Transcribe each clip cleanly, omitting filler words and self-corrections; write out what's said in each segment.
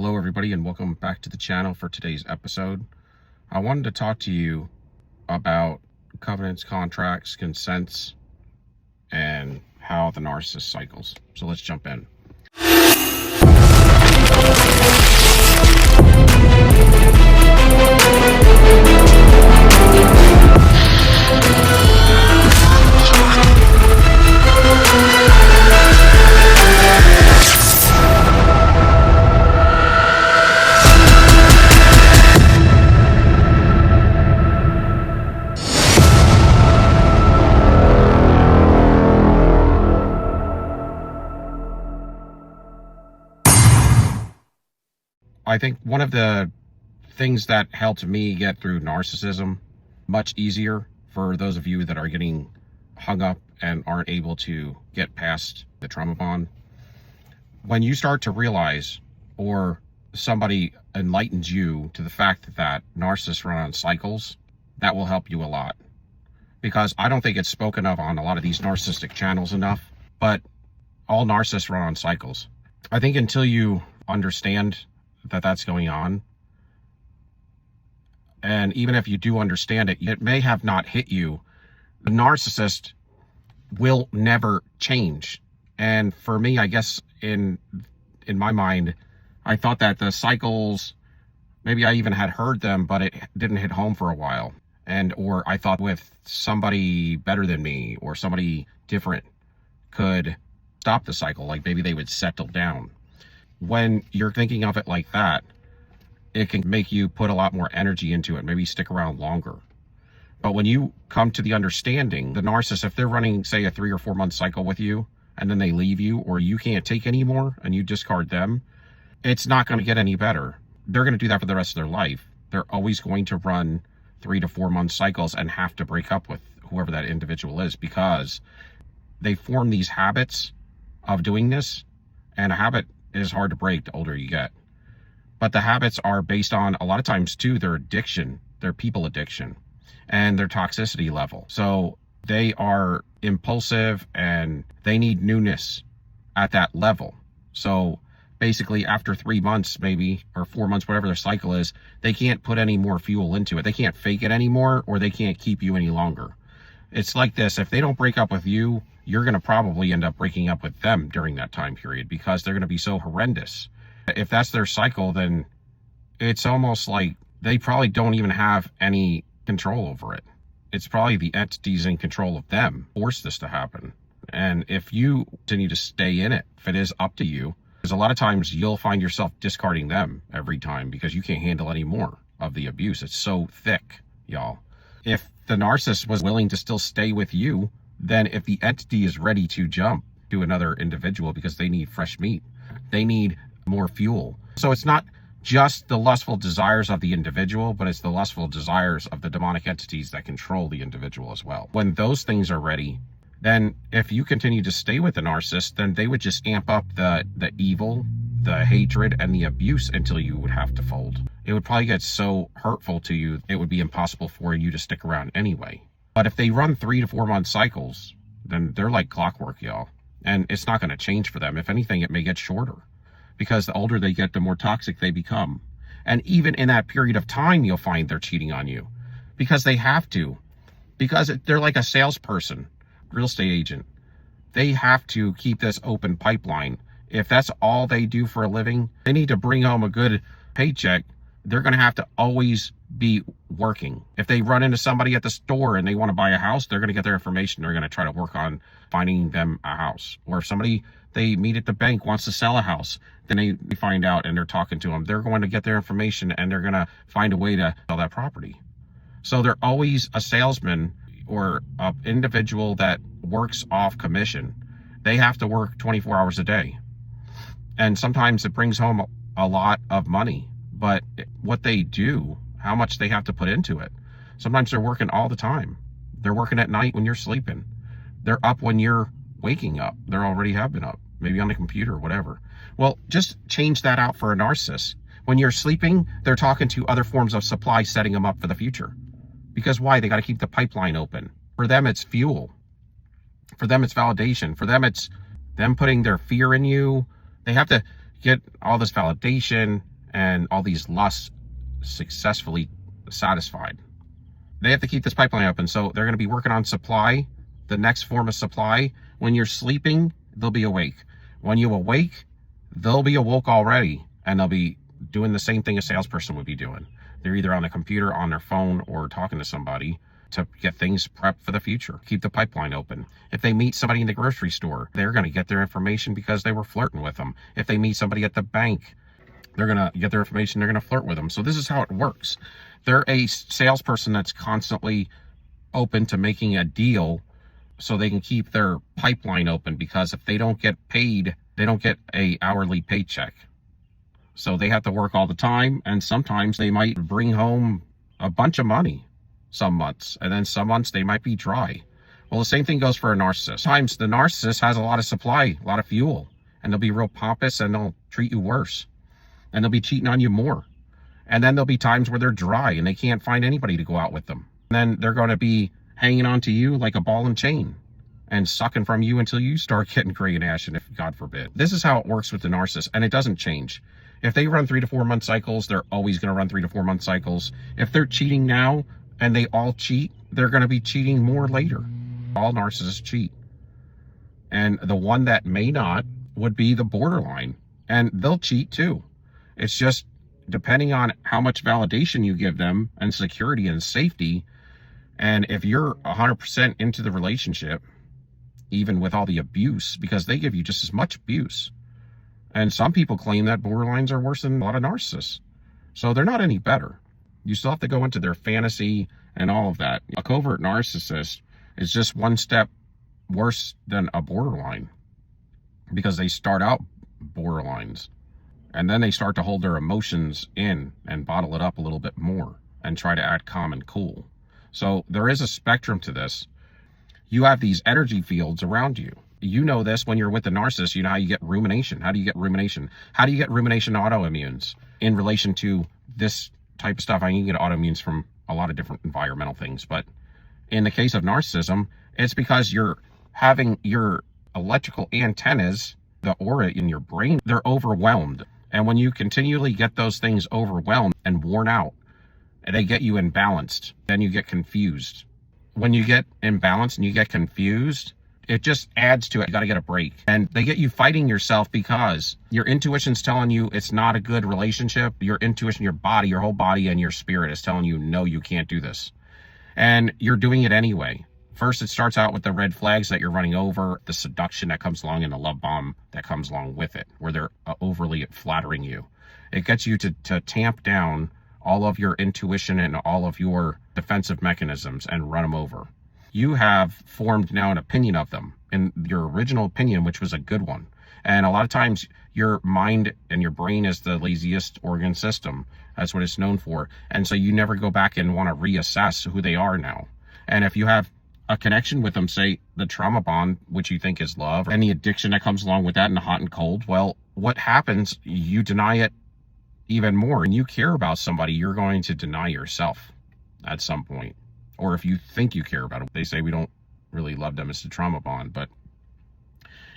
Hello everybody and welcome back to the channel for today's episode. I wanted to talk to you about covenants, contracts, consents, and how the narcissist cycles. So let's jump in. I think one of the things that helped me get through narcissism much easier for those of you that are getting hung up and aren't able to get past the trauma bond, when you start to realize, or somebody enlightens you to the fact that narcissists run on cycles, that will help you a lot. Because I don't think it's spoken of on a lot of these narcissistic channels enough, but all narcissists run on cycles. I think until you understand that that's going on, and even if you do understand it, it may have not hit you. The narcissist will never change. And for me, I guess in my mind, I thought that the cycles, maybe I even had heard them, but it didn't hit home for a while. Or I thought with somebody better than me or somebody different could stop the cycle, like maybe they would settle down. When you're thinking of it like that, it can make you put a lot more energy into it, maybe stick around longer. But when you come to the understanding, the narcissist, if they're running, say, a 3 or 4 month cycle with you, and then they leave you, or you can't take anymore and you discard them, it's not going to get any better. They're going to do that for the rest of their life. They're always going to run 3 to 4 month cycles and have to break up with whoever that individual is, because they form these habits of doing this, and a habit is hard to break the older you get. But the habits are based on, a lot of times too, their addiction, their people addiction, and their toxicity level. So they are impulsive and they need newness at that level. So basically after 3 months maybe, or 4 months, whatever their cycle is, they can't put any more fuel into it. They can't fake it anymore, or they can't keep you any longer. It's like this: if they don't break up with you, you're going to probably end up breaking up with them during that time period, because they're going to be so horrendous. If that's their cycle, then it's almost like they probably don't even have any control over it. It's probably the entities in control of them force this to happen. And if you continue to stay in it, if it is up to you, because a lot of times you'll find yourself discarding them every time because you can't handle any more of the abuse. It's so thick, y'all. If the narcissist was willing to still stay with you, then if the entity is ready to jump to another individual because they need fresh meat, they need more fuel. So it's not just the lustful desires of the individual, but it's the lustful desires of the demonic entities that control the individual as well. When those things are ready, then if you continue to stay with the narcissist, then they would just amp up the evil, the hatred, and the abuse until you would have to fold. It would probably get so hurtful to you, it would be impossible for you to stick around anyway. But if they run 3 to 4 month cycles, then they're like clockwork, y'all. And it's not going to change for them. If anything, it may get shorter, because the older they get, the more toxic they become. And even in that period of time, you'll find they're cheating on you because they have to, because they're like a salesperson, real estate agent. They have to keep this open pipeline. If that's all they do for a living, they need to bring home a good paycheck. They're going to have to always be working. If they run into somebody at the store and they want to buy a house, they're going to get their information. They're going to try to work on finding them a house. Or if somebody they meet at the bank wants to sell a house, then they find out and they're talking to them. They're going to get their information and they're going to find a way to sell that property. So they're always a salesman or an individual that works off commission. They have to work 24 hours a day. And sometimes it brings home a lot of money. But what they do, how much they have to put into it. Sometimes they're working all the time. They're working at night when you're sleeping. They're up when you're waking up. They already have been up, maybe on the computer or whatever. Well, just change that out for a narcissist. When you're sleeping, they're talking to other forms of supply, setting them up for the future. Because why? They got to keep the pipeline open. For them, it's fuel. For them, it's validation. For them, it's them putting their fear in you. They have to get all this validation, and all these lusts successfully satisfied. They have to keep this pipeline open. So they're going to be working on supply, the next form of supply. When you're sleeping, they'll be awake. When you awake, they'll be awoke already, and they'll be doing the same thing a salesperson would be doing. They're either on the computer, on their phone, or talking to somebody to get things prepped for the future. Keep the pipeline open. If they meet somebody in the grocery store, they're going to get their information because they were flirting with them. If they meet somebody at the bank, they're going to get their information, they're going to flirt with them. So this is how it works. They're a salesperson that's constantly open to making a deal so they can keep their pipeline open, because if they don't get paid, they don't get a hourly paycheck. So they have to work all the time, and sometimes they might bring home a bunch of money some months, and then some months they might be dry. Well, the same thing goes for a narcissist. Sometimes the narcissist has a lot of supply, a lot of fuel, and they'll be real pompous and they'll treat you worse, and they'll be cheating on you more. And then there'll be times where they're dry and they can't find anybody to go out with them. And then they're going to be hanging on to you like a ball and chain and sucking from you until you start getting gray and ashen, if God forbid. This is how it works with the narcissist, and it doesn't change. If they run 3 to 4 month cycles, they're always going to run 3 to 4 month cycles. If they're cheating now and they all cheat, they're going to be cheating more later. All narcissists cheat. And the one that may not would be the borderline, and they'll cheat too. It's just depending on how much validation you give them and security and safety. And if you're 100% into the relationship, even with all the abuse, because they give you just as much abuse. And some people claim that borderlines are worse than a lot of narcissists. So they're not any better. You still have to go into their fantasy and all of that. A covert narcissist is just one step worse than a borderline, because they start out borderlines and then they start to hold their emotions in and bottle it up a little bit more and try to act calm and cool. So there is a spectrum to this. You have these energy fields around you. You know this when you're with the narcissist. You know how you get rumination. How do you get rumination? How do you get rumination autoimmunes in relation to this type of stuff? I mean, you get autoimmunes from a lot of different environmental things, but in the case of narcissism, it's because you're having your electrical antennas, the aura in your brain, they're overwhelmed. And when you continually get those things overwhelmed and worn out, they get you imbalanced. Then you get confused. When you get imbalanced and you get confused, it just adds to it. You got to get a break. And they get you fighting yourself because your intuition's telling you it's not a good relationship. Your intuition, your body, your whole body and your spirit is telling you, no, you can't do this. And you're doing it anyway. First, it starts out with the red flags that you're running over, the seduction that comes along, and the love bomb that comes along with it, where they're overly flattering you. It gets you to tamp down all of your intuition and all of your defensive mechanisms and run them over. You have formed now an opinion of them, in your original opinion, which was a good one. And a lot of times your mind and your brain is the laziest organ system. That's what it's known for. And so you never go back and want to reassess who they are now. And if you have a connection with them, say the trauma bond, which you think is love, and the addiction that comes along with that, and the hot and cold, well, what happens? You deny it even more. And you care about somebody, you're going to deny yourself at some point. Or if you think you care about it, they say we don't really love them, it's the trauma bond. But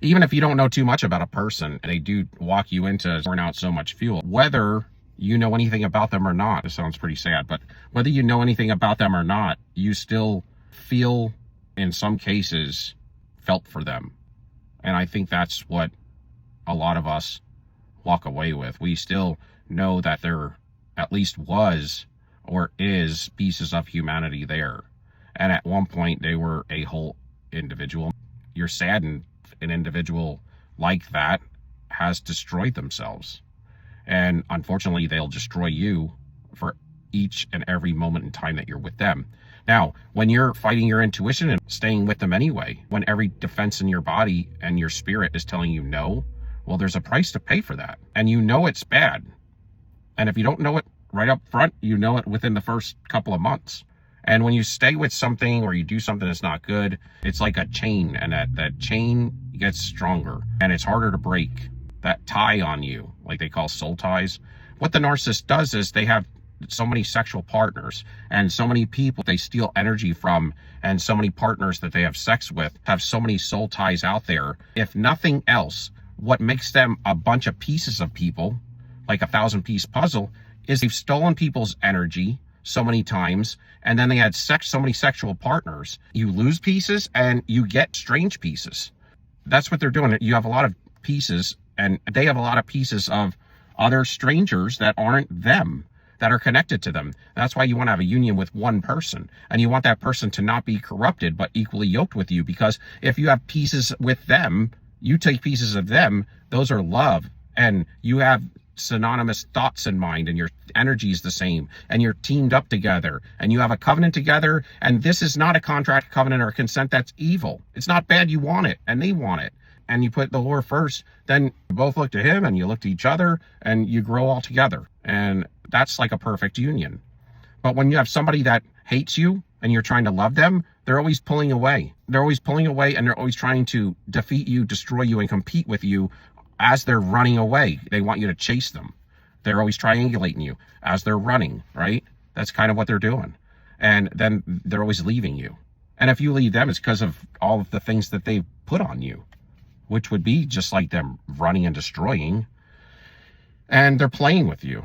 even if you don't know too much about a person, they do walk you into pouring out so much fuel. Whether you know anything about them or not, this sounds pretty sad, but whether you know anything about them or not, you still feel, in some cases, felt for them. And I think that's what a lot of us walk away with. We still know that there at least was or is pieces of humanity there. And at one point they were a whole individual. You're saddened an individual like that has destroyed themselves. And unfortunately, they'll destroy you for each and every moment in time that you're with them. Now, when you're fighting your intuition and staying with them anyway, when every defense in your body and your spirit is telling you no, well, there's a price to pay for that. And you know it's bad. And if you don't know it right up front, you know it within the first couple of months. And when you stay with something or you do something that's not good, it's like a chain, and that chain gets stronger and it's harder to break. That tie on you, like they call soul ties. What the narcissist does is they have so many sexual partners and so many people they steal energy from, and so many partners that they have sex with have so many soul ties out there. If nothing else, what makes them a bunch of pieces of people like a 1,000-piece puzzle, is they've stolen people's energy so many times, and then they had so many sexual partners. You lose pieces and you get strange pieces. That's what they're doing. You have a lot of pieces, and they have a lot of pieces of other strangers that aren't them, that are connected to them. That's why you want to have a union with one person, and you want that person to not be corrupted but equally yoked with you, because if you have pieces with them, you take pieces of them, those are love, and you have synonymous thoughts in mind, and your energy is the same, and you're teamed up together, and you have a covenant together. And this is not a contract, covenant, or consent. That's evil. It's not bad. You want it, and they want it, and you put the Lord first. Then you both look to him, and you look to each other, and you grow all together, and that's like a perfect union. But when you have somebody that hates you and you're trying to love them, they're always pulling away. They're always pulling away, and they're always trying to defeat you, destroy you, and compete with you as they're running away. They want you to chase them. They're always triangulating you as they're running, right? That's kind of what they're doing. And then they're always leaving you. And if you leave them, it's because of all of the things that they've put on you, which would be just like them running and destroying. And they're playing with you.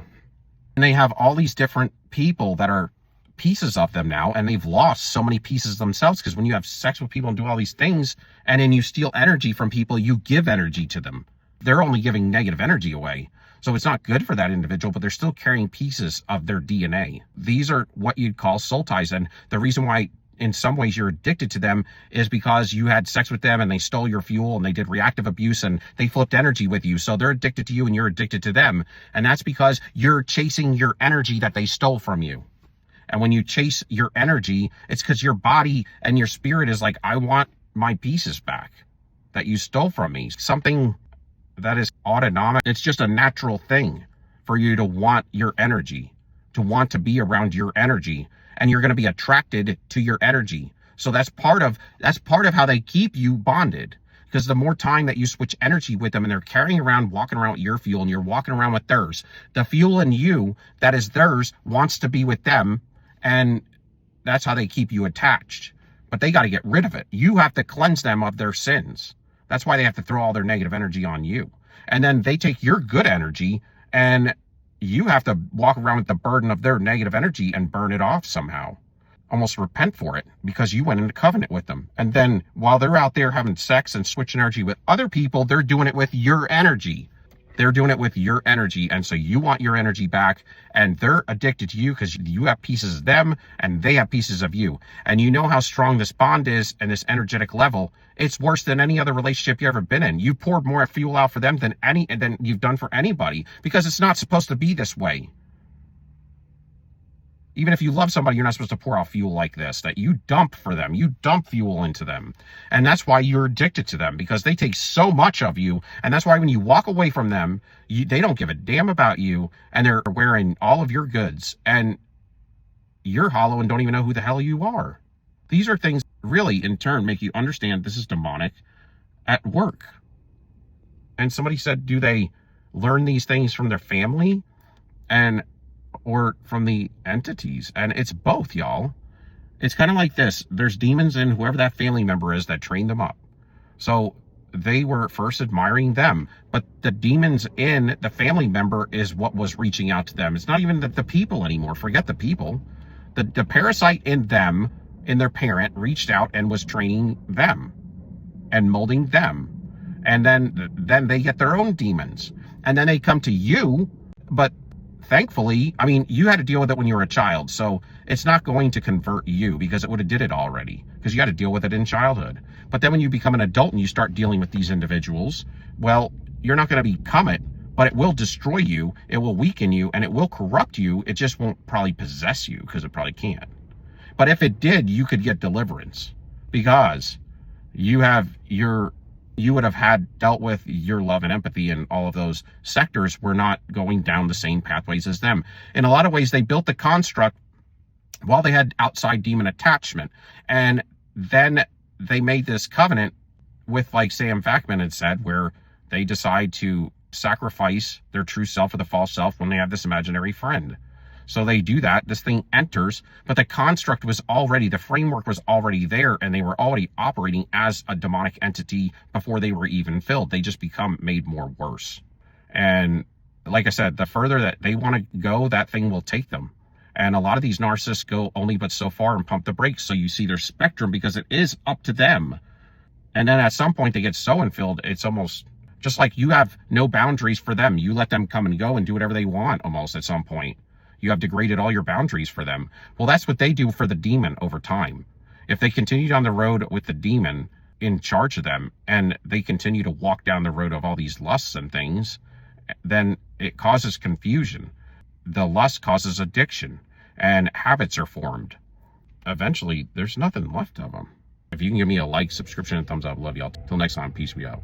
And they have all these different people that are pieces of them now, and they've lost so many pieces themselves, because when you have sex with people and do all these things, and then you steal energy from people, you give energy to them. They're only giving negative energy away. So it's not good for that individual, but they're still carrying pieces of their DNA. These are what you'd call soul ties. And the reason why in some ways you're addicted to them is because you had sex with them and they stole your fuel and they did reactive abuse and they flipped energy with you. So they're addicted to you and you're addicted to them. And that's because you're chasing your energy that they stole from you. And when you chase your energy, it's because your body and your spirit is like, I want my pieces back that you stole from me. Something that is autonomic. It's just a natural thing for you to want your energy, to want to be around your energy, and you're going to be attracted to your energy. So that's part of how they keep you bonded, because the more time that you switch energy with them and they're carrying around, walking around with your fuel and you're walking around with theirs, the fuel in you that is theirs wants to be with them, and that's how they keep you attached. But they got to get rid of it. You have to cleanse them of their sins. That's why they have to throw all their negative energy on you. And then they take your good energy, and you have to walk around with the burden of their negative energy and burn it off somehow. Almost repent for it, because you went into covenant with them. And then while they're out there having sex and switching energy with other people, they're doing it with your energy. They're doing it with your energy. And so you want your energy back, and they're addicted to you because you have pieces of them and they have pieces of you. And you know how strong this bond is and this energetic level. It's worse than any other relationship you've ever been in. You poured more fuel out for them than you've done for anybody, because it's not supposed to be this way. Even if you love somebody, you're not supposed to pour out fuel like this, that you dump for them. You dump fuel into them. And that's why you're addicted to them, because they take so much of you. And that's why when you walk away from them, they don't give a damn about you, and they're wearing all of your goods, and you're hollow and don't even know who the hell you are. These are things really, in turn, make you understand this is demonic at work. And somebody said, do they learn these things from their family or from the entities? And it's both, y'all. It's kind of like this. There's demons in whoever that family member is that trained them up. So they were first admiring them, but the demons in the family member is what was reaching out to them. It's not even the people anymore. Forget the people. The parasite in them, in their parent, reached out and was training them and molding them. And then they get their own demons. And then they come to you, but thankfully, I mean, you had to deal with it when you were a child, so it's not going to convert you, because it would have did it already, because you had to deal with it in childhood. But then when you become an adult and you start dealing with these individuals, well, you're not going to become it, but it will destroy you, it will weaken you, and it will corrupt you. It just won't probably possess you, because it probably can't. But if it did, you could get deliverance, because you would have had dealt with your love and empathy, and all of those sectors were not going down the same pathways as them. In a lot of ways, they built the construct while they had outside demon attachment. And then they made this covenant with, like Sam Vakman had said, where they decide to sacrifice their true self for the false self when they have this imaginary friend. So they do that, this thing enters, but the construct was already, the framework was already there, and they were already operating as a demonic entity before they were even filled. They just become made more worse. And like I said, the further that they want to go, that thing will take them. And a lot of these narcissists go only but so far and pump the brakes. So you see their spectrum, because it is up to them. And then at some point they get so infilled, it's almost just like you have no boundaries for them. You let them come and go and do whatever they want almost at some point. You have degraded all your boundaries for them. Well, that's what they do for the demon over time. If they continue down the road with the demon in charge of them, and they continue to walk down the road of all these lusts and things, then it causes confusion. The lust causes addiction, and habits are formed. Eventually, there's nothing left of them. If you can give me a like, subscription, and thumbs up, love y'all. Till next time, peace, we out.